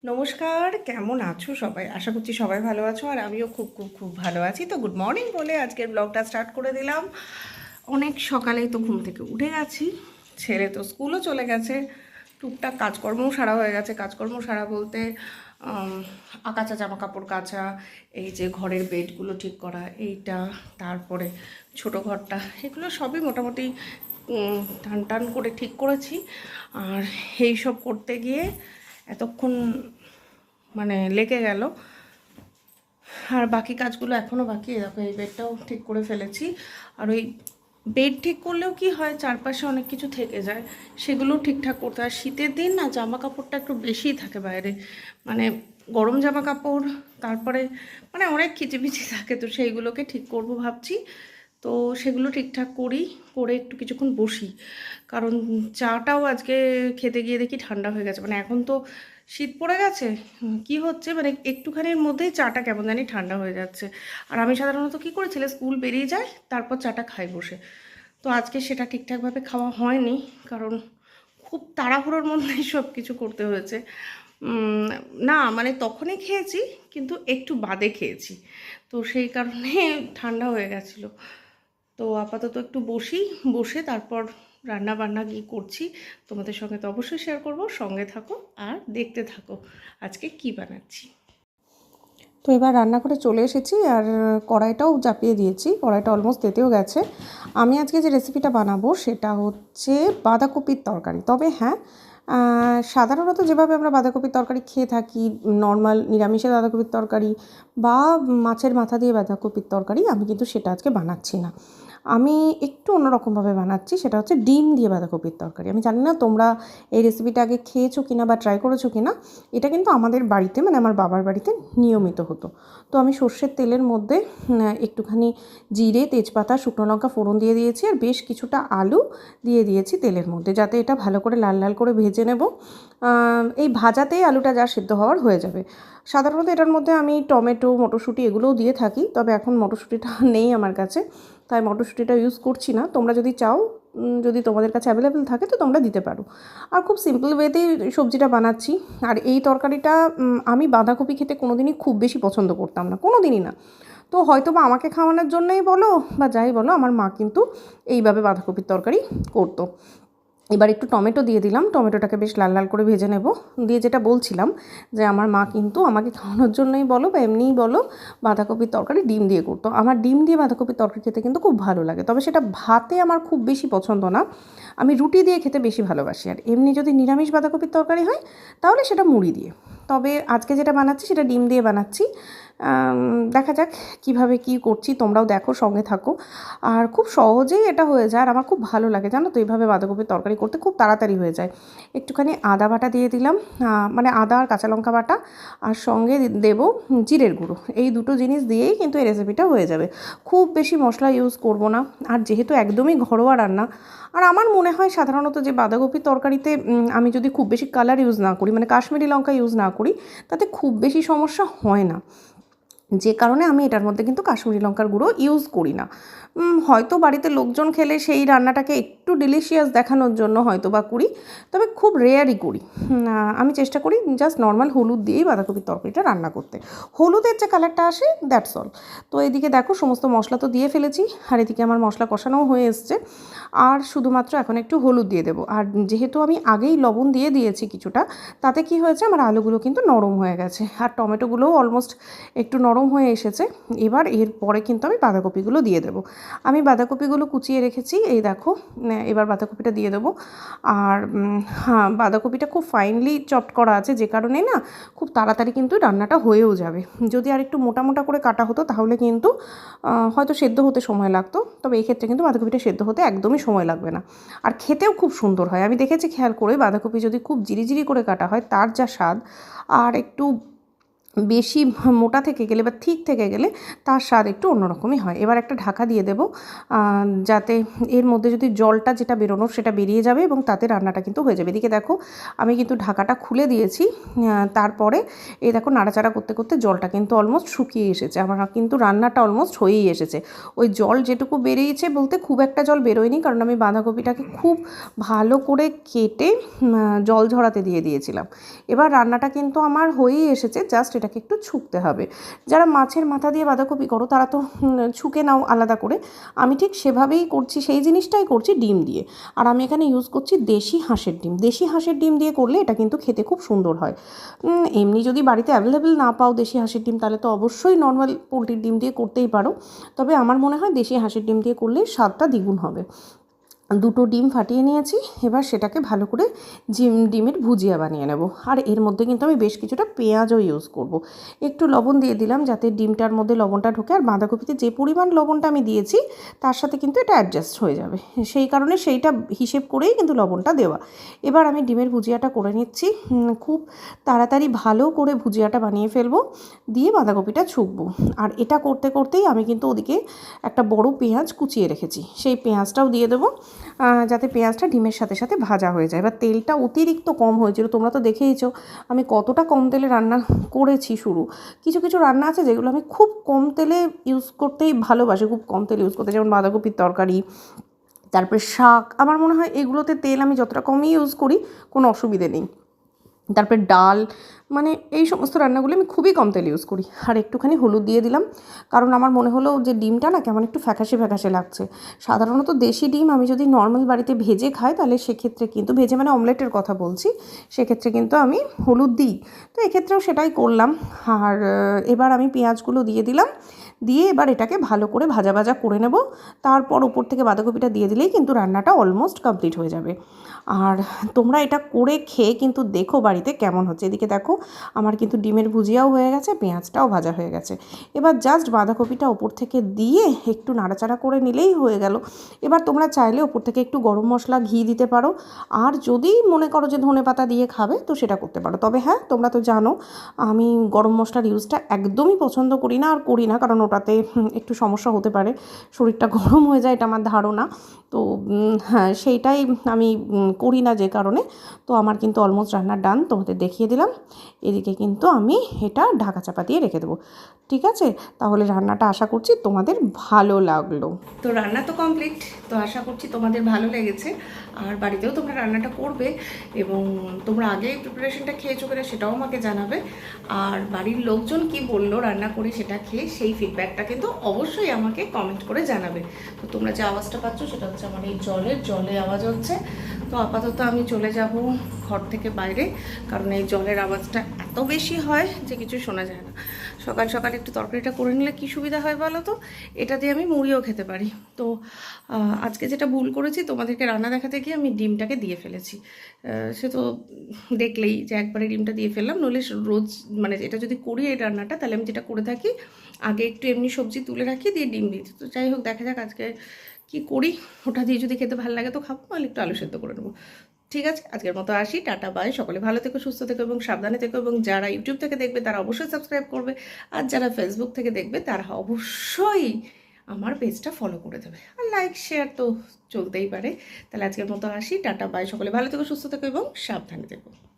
নমস্কার, কেমন আছো সবাই? আশা করছি সবাই ভালো আছো, আর আমিও খুব খুব খুব ভালো আছি। তো গুড মর্নিং বলে আজকের ব্লগটা স্টার্ট করে দিলাম। অনেক সকালেই তো ঘুম থেকে উঠে গেছি, ছেলে তো স্কুলও চলে গেছে, টুকটাক কাজকর্মও সারা হয়ে গেছে। কাজকর্ম সারা বলতে কাঁচা জামা কাপড় কাচা, এই যে ঘরের বেডগুলো ঠিক করা, এইটা, তারপরে ছোটো ঘরটা, এগুলো সবই মোটামুটি টান টান করে ঠিক করেছি। আর এই সব করতে গিয়ে এতক্ষণ লেগে গেল। আর বাকি কাজগুলো এখনও বাকি। দেখো এই বেডটাও ঠিক করে ফেলেছি। আর ওই বেড ঠিক করলেও কি হয়, চারপাশে অনেক কিছু থেকে যায়, সেগুলোও ঠিকঠাক করতে হয়। শীতের দিন না জামা কাপড়টা একটু বেশিই থাকে বাইরে, গরম জামা কাপড়, তারপরে অনেক কিচিমিচি থাকে, তো সেইগুলোকে ঠিক করব ভাবছি। তো সেগুলো ঠিকঠাক করি, করে একটু কিছুক্ষণ বসি, কারণ চাটাও আজকে খেতে গিয়ে দেখি ঠান্ডা হয়ে গেছে। এখন তো শীত পড়ে গেছে, কি হচ্ছে একটুখানির মধ্যেই চাটা কেমন জানি ঠান্ডা হয়ে যাচ্ছে। আর আমি সাধারণত কী করে, ছেলে স্কুল বেরিয়ে যায় তারপর চাটা খাই বসে। তো আজকে সেটা ঠিকঠাকভাবে খাওয়া হয়নি, কারণ খুব তাড়াহুড়োর মধ্যেই সব কিছু করতে হয়েছে। না তখনই খেয়েছি, কিন্তু একটু বাদে খেয়েছি, তো সেই কারণে ঠান্ডা হয়ে গেছিলো। তো আপাতত একটু বসি, বসে তারপর রান্না বান্না কী করছি তোমাদের সঙ্গে তো অবশ্যই শেয়ার করব। সঙ্গে থাকো আর দেখতে থাকো আজকে কি বানাচ্ছি। তো এবার রান্নাঘরে চলে এসেছি, আর কড়াইটাও চাপিয়ে দিয়েছি, কড়াইটা অলমোস্ট তেতেও গেছে। আমি আজকে যে রেসিপিটা বানাবো সেটা হচ্ছে বাঁধাকপির তরকারি। তবে হ্যাঁ, সাধারণত যেভাবে আমরা বাঁধাকপির তরকারি খেয়ে থাকি, নর্মাল নিরামিষের বাঁধাকপির তরকারি বা মাছের মাথা দিয়ে বাঁধাকপির তরকারি, আমি কিন্তু সেটা আজকে বানাচ্ছি না। আমি একটু অন্যরকমভাবে বানাচ্ছি, সেটা হচ্ছে ডিম দিয়ে বাঁধাকপির তরকারি। আমি জানি না তোমরা এই রেসিপিটা আগে খেয়েছো কিনা বা ট্রাই করেছো কিনা। এটা কিন্তু আমাদের বাড়িতে, আমার বাবার বাড়িতে নিয়মিত হতো। তো আমি সর্ষের তেলের মধ্যে একটুখানি জিরে, তেজপাতা, শুকনো লঙ্কা ফোড়ন দিয়ে দিয়েছি, আর বেশ কিছুটা আলু দিয়ে দিয়েছি তেলের মধ্যে, যাতে এটা ভালো করে লাল লাল করে ভেজে নেব। এই ভাজাতেই আলুটা যা সিদ্ধ হওয়ার হয়ে যাবে। সাধারণত এটার মধ্যে আমি টমেটো, মটরশুঁটি এগুলোও দিয়ে থাকি, তবে এখন মটরশুঁটিটা নেই আমার কাছে, তাই মটরশুঁটিটা ইউজ করছি না। তোমরা যদি চাও, যদি তোমাদের কাছে অ্যাভেলেবেল থাকে তো তোমরা দিতে পারো। আর খুব সিম্পল ওয়েতেই সবজিটা বানাচ্ছি। আর এই তরকারিটা আমি বাঁধাকপি খেতে কোনো দিনই খুব বেশি পছন্দ করতাম না, কোনো দিনই না। তো হয়তো বা আমাকে খাওয়ানোর জন্যই বলো বা যাই বলো, আমার মা কিন্তু এইভাবে বাঁধাকপির তরকারি করতো। এবার একটু টমেটো দিয়ে দিলাম, টমেটোটাকে বেশ লাল লাল করে ভেজে নেব। দিয়ে যেটা বলছিলাম, যে আমার মা কিন্তু আমাকে খাওয়ানোর জন্যই বলো বা এমনিই বলো, বাঁধাকপির তরকারি ডিম দিয়ে করতো। আমার ডিম দিয়ে বাঁধাকপির তরকারি খেতে কিন্তু খুব ভালো লাগে, তবে সেটা ভাতে আমার খুব বেশি পছন্দ না। আমি রুটি দিয়ে খেতে বেশি ভালোবাসি। আর এমনি যদি নিরামিষ বাঁধাকপির তরকারি হয় তাহলে সেটা মুড়ি দিয়ে। তবে আজকে যেটা বানাচ্ছি সেটা ডিম দিয়ে বানাচ্ছি। দেখা যাক কিভাবে কি করছি, তোমরাও দেখো, সঙ্গে থাকো। আর খুব সহজেই এটা হয়ে যায়, আর আমার খুব ভালো লাগে, জানো তো, এইভাবে বাঁধাকপির তরকারি করতে খুব তাড়াতাড়ি হয়ে যায়। একটুখানি আদা বাটা দিয়ে দিলাম, আদা আর কাঁচা লঙ্কা বাটা, আর সঙ্গে দেব জিরের গুঁড়ো। এই দুটো জিনিস দিয়েই কিন্তু এই রেসিপিটা হয়ে যাবে। খুব বেশি মশলা ইউজ করব না, আর যেহেতু একদমই ঘরোয়া রান্না। আর আমার মনে হয় সাধারণত যে বাঁধাকপির তরকারিতে আমি যদি খুব বেশি কালার ইউজ না করি, কাশ্মীরি লঙ্কা ইউজ না করি, তাতে খুব বেশি সমস্যা হয় না। যে কারণে আমি এটার মধ্যে কিন্তু কাশ্মীরি লঙ্কার গুঁড়ো ইউজ করি না। হয়তো বাড়িতে লোকজন খেলে সেই রান্নাটাকে একটু ডিলিশিয়াস দেখানোর জন্য হয়তো বা করি, তবে খুব রেয়ারই করি। আমি চেষ্টা করি জাস্ট নর্মাল হলুদ দিয়েই বাঁধাকপির তরকারিটা রান্না করতে। হলুদের যে কালারটা আসে, দ্যাটস অল। তো এদিকে দেখো সমস্ত মশলা তো দিয়ে ফেলেছি, আর এদিকে আমার মশলা কষানোও হয়ে এসছে। আর শুধুমাত্র এখন একটু হলুদ দিয়ে দেবো। আর যেহেতু আমি আগেই লবণ দিয়ে দিয়েছি কিছুটা, তাতে কি হয়েছে, আমার আলুগুলো কিন্তু নরম হয়ে গেছে, আর টমেটোগুলোও অলমোস্ট একটু নরম হয়ে এসেছে। এবার এরপরে কিন্তু আমি বাঁধাকপিগুলো দিয়ে দেবো। আমি বাঁধাকপিগুলো কুচিয়ে রেখেছি, এই দেখো। এবার বাঁধাকপিটা দিয়ে দেবো। আর হ্যাঁ, বাঁধাকপিটা খুব ফাইনলি চপড করা আছে, যে কারণে না খুব তাড়াতাড়ি কিন্তু রান্নাটা হয়েও যাবে। যদি আর একটু মোটা মোটা করে কাটা হতো তাহলে কিন্তু হয়তো সেদ্ধ হতে সময় লাগতো, তবে এই ক্ষেত্রে কিন্তু বাঁধাকপিটা সেদ্ধ হতে একদমই সময় লাগবে না। আর খেতেও খুব সুন্দর হয়, আমি দেখেছি খেয়াল করে, বাঁধাকপি যদি খুব জিরিজিরি করে কাটা হয় তার যা স্বাদ। আর একটু বেশি মোটা থেকে গেলে বা ঠিক থেকে গেলে তার স্বাদ একটু অন্যরকমই হয়। এবার একটা ঢাকা দিয়ে দেব, যাতে এর মধ্যে যদি জলটা যেটা বেরোনোর সেটা বেরিয়ে যাবে এবং তাতে রান্নাটা কিন্তু হয়ে যাবে। এদিকে দেখো আমি কিন্তু ঢাকাটা খুলে দিয়েছি, তারপরে এই দেখো নাড়াচাড়া করতে করতে জলটা কিন্তু অলমোস্ট শুকিয়ে এসেছে, আমার কিন্তু রান্নাটা অলমোস্ট হয়েই এসেছে। ওই জল যেটুকু বেরিয়েছে বলতে খুব একটা জল বেরোয়নি, কারণ আমি বাঁধাকপিটাকে খুব ভালো করে কেটে জল ঝরাতে দিয়ে দিয়েছিলাম। এবার রান্নাটা কিন্তু আমার হয়েই এসেছে, জাস্ট এটাকে একটু ছুঁকতে হবে। যারা মাছের মাথা দিয়ে বাঁধাকপি করো তারা তো ছুঁকে নাও আলাদা করে, আমি ঠিক সেভাবেই করছি, সেই জিনিসটাই করছি ডিম দিয়ে। আর আমি এখানে ইউজ করছি দেশি হাঁসের ডিম। দেশি হাঁসের ডিম দিয়ে করলে এটা কিন্তু খেতে খুব সুন্দর হয়। এমনি যদি বাড়িতে অ্যাভেলেবেল না পাও দেশি হাঁসের ডিম, তাহলে তো অবশ্যই নর্মাল পোলট্রির ডিম দিয়ে করতেই পারো, তবে আমার মনে হয় দেশি হাঁসের ডিম দিয়ে করলে স্বাদটা দ্বিগুণ হবে। দুটো ডিম ফাটিয়ে নিয়েছি, এবার সেটাকে ভালো করে ডিমের ভুজিয়া বানিয়ে নেব। আর এর মধ্যে কিন্তু আমি বেশ কিছুটা পেঁয়াজও ইউজ করব। একটু লবণ দিয়ে দিলাম যাতে ডিমটার মধ্যে লবণটা ঢোকে, আর বাঁধাকপিতে যে পরিমাণ লবণটা আমি দিয়েছি তার সাথে কিন্তু এটা অ্যাডজাস্ট হয়ে যাবে, সেই কারণে সেইটা হিসেব করেই কিন্তু লবণটা দেওয়া। এবার আমি ডিমের ভুজিয়াটা করে নিচ্ছি, খুব তাড়াতাড়ি ভালো করে ভুজিয়াটা বানিয়ে ফেলবো, দিয়ে বাঁধাকপিটা ছুঁকবো। আর এটা করতে করতেই আমি কিন্তু ওদিকে একটা বড় পেঁয়াজ কুচিয়ে রেখেছি, সেই পেঁয়াজটাও দিয়ে দেবো, যাতে পেঁয়াজটা ডিমের সাথে সাথে ভাজা হয়ে যায়। এবার তেলটা অতিরিক্ত কম হয়েছিল, তোমরা তো দেখেইছো আমি কতটা কম তেলে রান্না করেছি। কিছু কিছু রান্না আছে যেগুলো আমি খুব কম তেলে ইউজ করতেই ভালোবাসি, খুব কম তেল ইউজ করতে, যেমন বাঁধাকপির তরকারি, তারপরে শাক। আমার মনে হয় এগুলোতে তেল আমি যতটা কমই ইউজ করি কোনো অসুবিধে নেই। তারপরে ডাল, মানে এই সমস্ত রান্নাগুলো আমি খুবই কম তেল ইউজ করি। আর একটুখানি হলুদ দিয়ে দিলাম, কারণ আমার মনে হলো যে ডিমটা না কেমন একটু ফ্যাকাশে ফ্যাকাশে লাগছে। সাধারণত দেশি ডিম আমি যদি নর্মাল বাড়িতে ভেজে খাই, তাহলে সেক্ষেত্রে কিন্তু ভেজে মানে অমলেটের কথা বলছি, সেক্ষেত্রে কিন্তু আমি হলুদ দিই। তো এক্ষেত্রেও সেটাই করলাম। আর এবার আমি পেঁয়াজগুলো দিয়ে দিলাম, দিয়ে এবার এটাকে ভালো করে ভাজা ভাজা করে নেব। তারপর উপর থেকে বাঁধাকপিটা দিয়ে দিলেই কিন্তু রান্নাটা অলমোস্ট কমপ্লিট হয়ে যাবে। আর তোমরা এটা করে খেয়ে কিন্তু দেখো বাড়িতে কেমন হচ্ছে। এদিকে দেখো আমার কিন্তু ডিমের ভুজিয়াও হয়ে গেছে, পেঁয়াজটাও ভাজা হয়ে গেছে। এবার জাস্ট বাঁধাকপিটা ওপর থেকে দিয়ে একটু নাড়াচাড়া করে নিলেই হয়ে গেল। এবার তোমরা চাইলে ওপর থেকে একটু গরম মশলা, ঘি দিতে পারো, আর যদি মনে করো যে ধনেপাতা দিয়ে খাবে তো সেটা করতে পারো। তবে হ্যাঁ, তোমরা তো জানো আমি গরম মশলার ইউজটা একদমই পছন্দ করি না, আর করি না, কারণ ওটাতে একটু সমস্যা হতে পারে, শরীরটা গরম হয়ে যায়, এটা আমার ধারণা। তো হ্যাঁ, সেইটাই আমি করি না যে কারণে। তো আমার কিন্তু অলমোস্ট রান্না ডান, তোমাদের দেখিয়ে দিলাম। এদিকে কিন্তু আমি এটা ঢাকা চাপা দিয়ে রেখে দেবো। ঠিক আছে, তাহলে রান্নাটা আশা করছি তোমাদের ভালো লাগলো। তো রান্না তো কমপ্লিট, তো আশা করছি তোমাদের ভালো লেগেছে। আর বাড়িতেও তোমরা রান্নাটা করবে এবং তোমরা আগে প্রিপারেশনটা খেয়েছো কিনা সেটাও আমাকে জানাবে। আর বাড়ির লোকজন কি বললো রান্না করে সেটা খেয়ে, সেই ফিডব্যাকটা কিন্তু অবশ্যই আমাকে কমেন্ট করে জানাবে। তো তোমরা যে আওয়াজটা পাচ্ছ সেটা হচ্ছে আমার এই জলে আওয়াজ হচ্ছে। তো আপাতত আমি চলে যাব ঘর থেকে বাইরে, কারণ এই জলের আওয়াজটা এত বেশি হয় যে কিছু শোনা যায় না। সকাল সকাল একটু তরকারিটা করে নিলে কী সুবিধা হয় বলো তো, এটা দিয়ে আমি মুড়িও খেতে পারি। তো আজকে যেটা ভুল করেছি, তোমাদেরকে রান্না দেখাতে গিয়ে আমি ডিমটাকে দিয়ে ফেলেছি। সে তো দেখলেই যে একবারে ডিমটা দিয়ে ফেললাম, নইলে রোজ মানে এটা যদি করি এই রান্নাটা, তাহলে আমি যেটা করে থাকি আগে একটু এমনি সবজি তুলে রাখি, দিয়ে ডিম দিই। তো যাই হোক, দেখা যাক আজকে কি করি, ওটা দিয়ে যদি খেতে ভালো লাগে তো খাবো, নাহলে একটু আলু সেদ্ধ করে নেবো। ঠিক আছে, আজকের মতো আসি, টাটা বাই। সকলে ভালো থেকো, সুস্থ থেকো এবং সাবধানে থেকো। এবং যারা ইউটিউব থেকে দেখবে তারা অবশ্যই সাবস্ক্রাইব করবে, আর যারা ফেসবুক থেকে দেখবে তারা অবশ্যই আমার পেজটা ফলো করে দেবে, আর লাইক শেয়ার তো চলতেই পারে। তাহলে আজকের মতো আসি, টাটা বাই। সকলে ভালো থেকো, সুস্থ থেকো এবং সাবধানে থেকো।